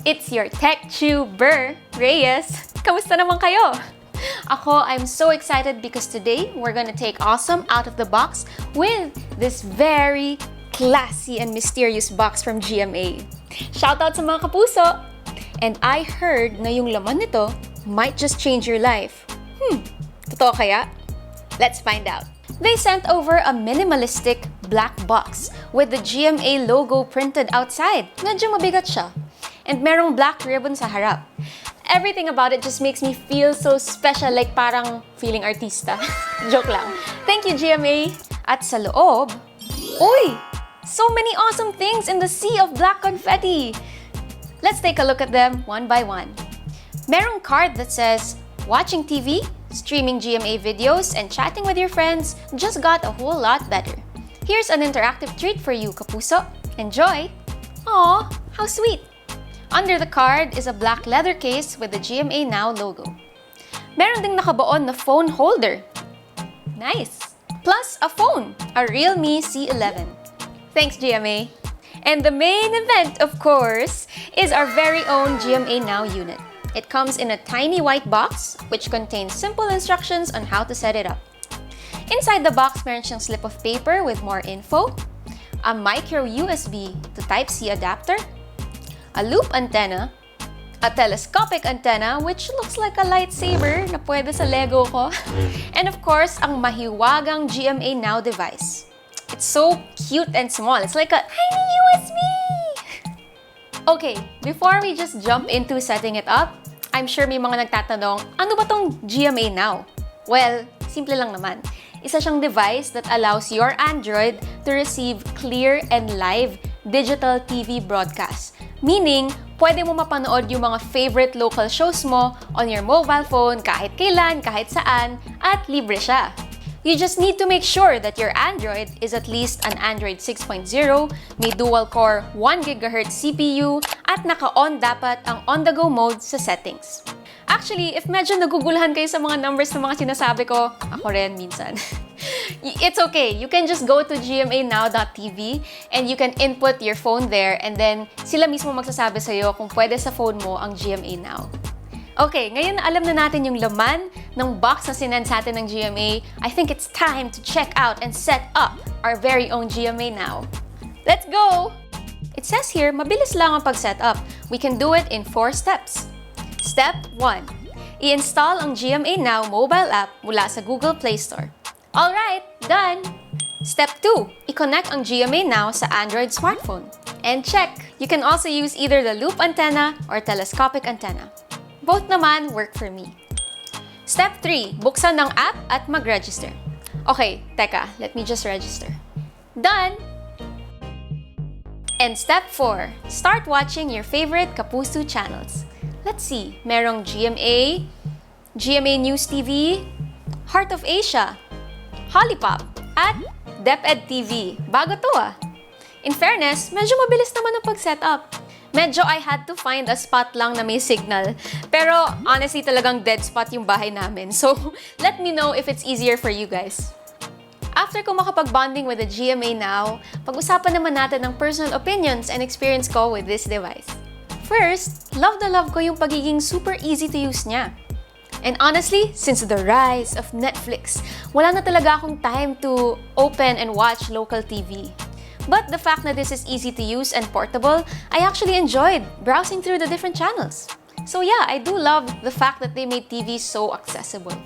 It's your tech chew, Ber Reyes. Kamusta naman kayo? I'm so excited because today we're gonna take awesome out of the box with this very classy and mysterious box from GMA. Shoutout sa mga kapuso! And I heard na yung laman nito might just change your life. Totoo kaya? Let's find out. They sent over a minimalistic black box with the GMA logo printed outside. Medyo mabigat siya. And merong black ribbon sa harap. Everything about it just makes me feel so special, like parang feeling artista. Joke lang. Thank you, GMA! At sa loob, uy! So many awesome things in the sea of black confetti! Let's take a look at them one by one. Merong card that says, watching TV, streaming GMA videos, and chatting with your friends just got a whole lot better. Here's an interactive treat for you, Kapuso. Enjoy! Aw, how sweet! Under the card is a black leather case with the GMA Now logo. Meron ding nakabaon na phone holder. Nice! Plus a phone, a Realme C11. Thanks, GMA! And the main event, of course, is our very own GMA Now unit. It comes in a tiny white box, which contains simple instructions on how to set it up. Inside the box, meron siyang slip of paper with more info, a micro USB to Type-C adapter, a loop antenna, a telescopic antenna, which looks like a lightsaber na pwede sa Lego ko, and of course, ang mahiwagang GMA Now device. It's so cute and small. It's like a tiny USB! Okay, before we just jump into setting it up, I'm sure may mga nagtatanong, ano ba tong GMA Now? Well, simple lang naman. Isa siyang device that allows your Android to receive clear and live digital TV broadcasts. Meaning, pwede mo mapanood yung mga favorite local shows mo on your mobile phone kahit kailan, kahit saan, at libre siya. You just need to make sure that your Android is at least an Android 6.0, may dual-core 1 GHz CPU, at naka-on dapat ang on-the-go mode sa settings. Actually, if medyo naguguluhan kayo sa mga numbers ng mga sinasabi ko, ako rin minsan. It's okay. You can just go to gmanow.tv and you can input your phone there and then sila mismo magsasabi sa'yo kung pwede sa phone mo ang GMA Now. Okay, ngayon na alam na natin yung laman ng box na sinend sa atin ng GMA, I think it's time to check out and set up our very own GMA Now. Let's go! It says here, mabilis lang ang pag-set up. We can do it in 4 steps. Step 1. I-install ang GMA Now mobile app mula sa Google Play Store. Alright, done! Step 2. I-connect ang GMA Now sa Android smartphone. And check! You can also use either the loop antenna or telescopic antenna. Both naman work for me. Step 3. Buksan ng app at mag-register. Okay, teka, let me just register. Done! And step 4. Start watching your favorite Kapuso channels. Let's see, merong GMA, GMA News TV, Heart of Asia, Hollypop, at DepEd TV. Bago to ah! In fairness, medyo mabilis naman ang pag-set up. Medyo I had to find a spot lang na may signal. Pero honestly, talagang dead spot yung bahay namin. So, let me know if it's easier for you guys. After ko makapag-bonding with the GMA Now, pag-usapan naman natin ng personal opinions and experience ko with this device. First, love na love ko yung pagiging super easy to use niya. And honestly, since the rise of Netflix, wala na talaga akong time to open and watch local TV. But the fact that this is easy to use and portable, I actually enjoyed browsing through the different channels. So yeah, I do love the fact that they made TV so accessible.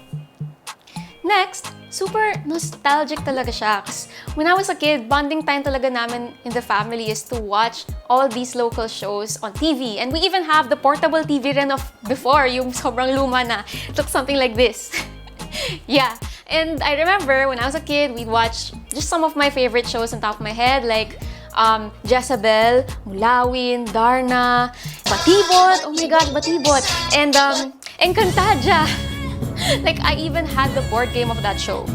Next, super nostalgic talaga siya. Kasi when I was a kid, bonding time talaga namin in the family is to watch all these local shows on TV. And we even have the portable TV rin of before, yung sobrang luma na. It looks something like this. Yeah. And I remember when I was a kid, we'd watch just some of my favorite shows on top of my head, like Jezebel, Mulawin, Darna, Batibot, oh my gosh, Batibot, and Encantadia. Like, I even had the board game of that show.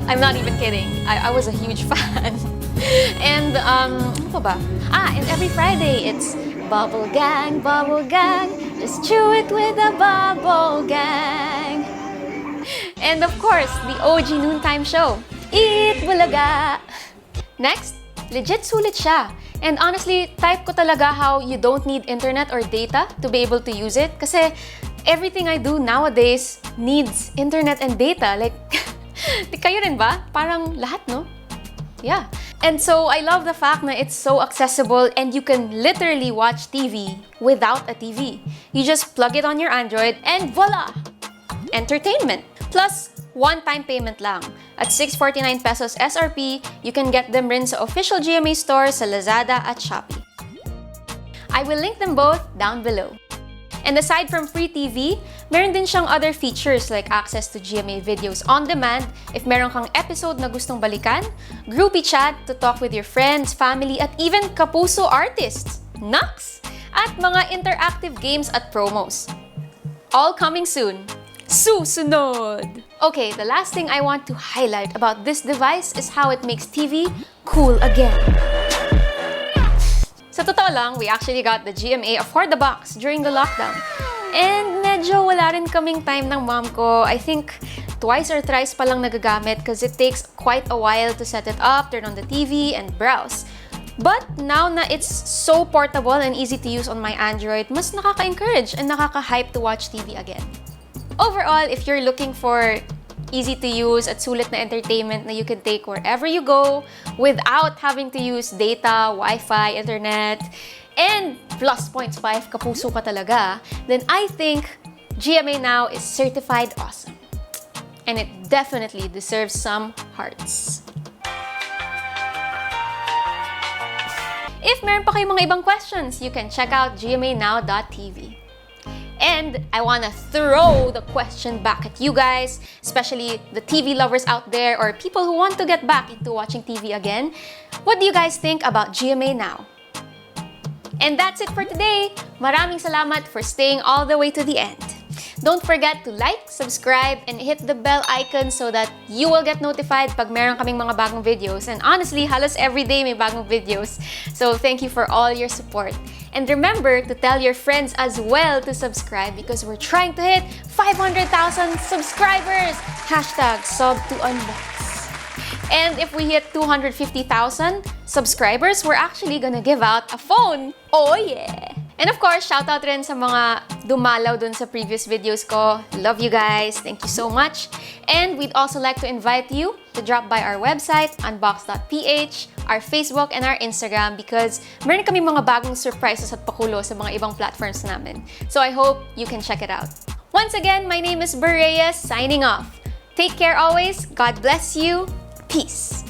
I'm not even kidding. I was a huge fan. And, ano pa ba? And every Friday, it's Bubble Gang, just chew it with a Bubble Gang. And of course, the OG noontime show, Eat Bulaga! Next, legit sulit siya. And honestly, type ko talaga how you don't need internet or data to be able to use it. Kasi everything I do nowadays needs internet and data. Like, kayo rin ba? Parang lahat, no? Yeah. And so, I love the fact na it's so accessible and you can literally watch TV without a TV. You just plug it on your Android and voila! Entertainment. Plus, one-time payment lang. At 649 pesos SRP, you can get them rin sa official GMA store sa Lazada at Shopee. I will link them both down below. And aside from free TV, meron din siyang other features like access to GMA videos on demand if meron kang episode na gustong balikan, groupie chat to talk with your friends, family, at even Kapuso artists, Nux, at mga interactive games at promos. All coming soon. Susunod! Okay, the last thing I want to highlight about this device is how it makes TV cool again. Sa totoo lang, we actually got the GMA for the box during the lockdown. And medyo wala rin kaming time ng mom ko. I think twice or thrice pa lang nagagamit because it takes quite a while to set it up, turn on the TV, and browse. But now na it's so portable and easy to use on my Android, mas nakaka-encourage and nakaka-hype to watch TV again. Overall, if you're looking for easy to use at sulit na entertainment na you can take wherever you go without having to use data, Wi-Fi, internet, and plus points pa if kapuso ka talaga, then I think GMA Now is certified awesome. And it definitely deserves some hearts. If meron pa kayong mga ibang questions, you can check out gmanow.tv. And I want to throw the question back at you guys, especially the TV lovers out there or people who want to get back into watching TV again. What do you guys think about GMA Now? And that's it for today. Maraming salamat for staying all the way to the end. Don't forget to like, subscribe, and hit the bell icon so that you will get notified pag meron kaming mga bagong videos. And honestly, halos every day may bagong videos. So thank you for all your support. And remember to tell your friends as well to subscribe because we're trying to hit 500,000 subscribers! Hashtag #SubToUnbox. And if we hit 250,000 subscribers, we're actually gonna give out a phone. Oh yeah! And of course, shoutout rin sa mga dumalaw dun sa previous videos ko. Love you guys. Thank you so much. And we'd also like to invite you to drop by our website, Unbox.ph, our Facebook, and our Instagram because meron kami mga bagong surprises at pakulo sa mga ibang platforms namin. So I hope you can check it out. Once again, my name is Ber Reyes, signing off. Take care always. God bless you. Peace.